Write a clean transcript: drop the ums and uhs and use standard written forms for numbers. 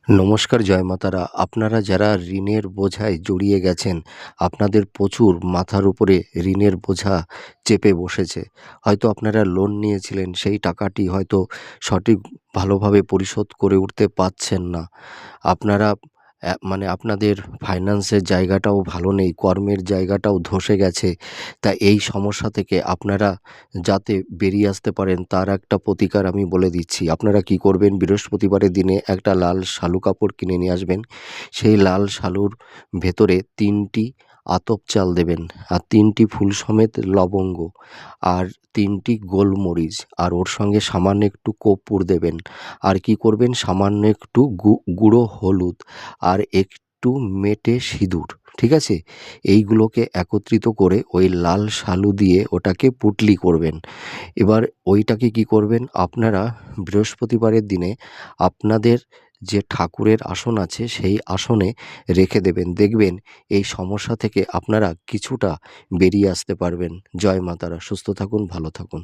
নমস্কার, জয় মাতারা। আপনারা যারা ঋণের বোঝায় জড়িয়ে গেছেন, আপনাদের প্রচুর মাথার উপরে ঋণের বোঝা চেপে বসেছে। হয়তো আপনারা লোন নিয়েছিলেন, সেই টাকাটি হয়তো সঠিক ভালোভাবে পরিশোধ করে উঠতে পারছেন না। আপনারা মানে আপনাদের ফাইন্যান্সের জায়গাটাও ভালো নেই, কর্মের জায়গাটাও ধসে গেছে। তা এই সমস্যা থেকে আপনারা যাতে বেরিয়ে আসতে পারেন তার একটা প্রতিকার আমি বলে দিচ্ছি। আপনারা কি করবেন, বৃহস্পতিবারের দিনে একটা লাল শালু কাপড় কিনে নিয়ে আসবেন। সেই লাল শালুর ভেতরে ৩টি আতপ চাল দেবেন, আর ৩টি ফুল সমেত লবঙ্গ, আর ৩টি গোলমরিচ, আর ওর সঙ্গে সামান্য একটু কর্পূর দেবেন। আর কি করবেন, সামান্য একটু গুঁড়ো হলুদ আর একটু মেটে সিঁদুর, ঠিক আছে? এইগুলোকে একত্রিত করে ওই লাল শালু দিয়ে ওটাকে পুঁটলি করবেন। এবার ওইটাকে কি করবেন, আপনারা বৃহস্পতিবারের দিনে আপনাদের যে ঠাকুরের আসন আছে সেই আসনে রেখে দেবেন। দেখবেন এই সমস্যা থেকে আপনারা কিছুটা বেরিয়ে আসতে পারবেন। জয় মা তারা। সুস্থ থাকুন, ভালো থাকুন।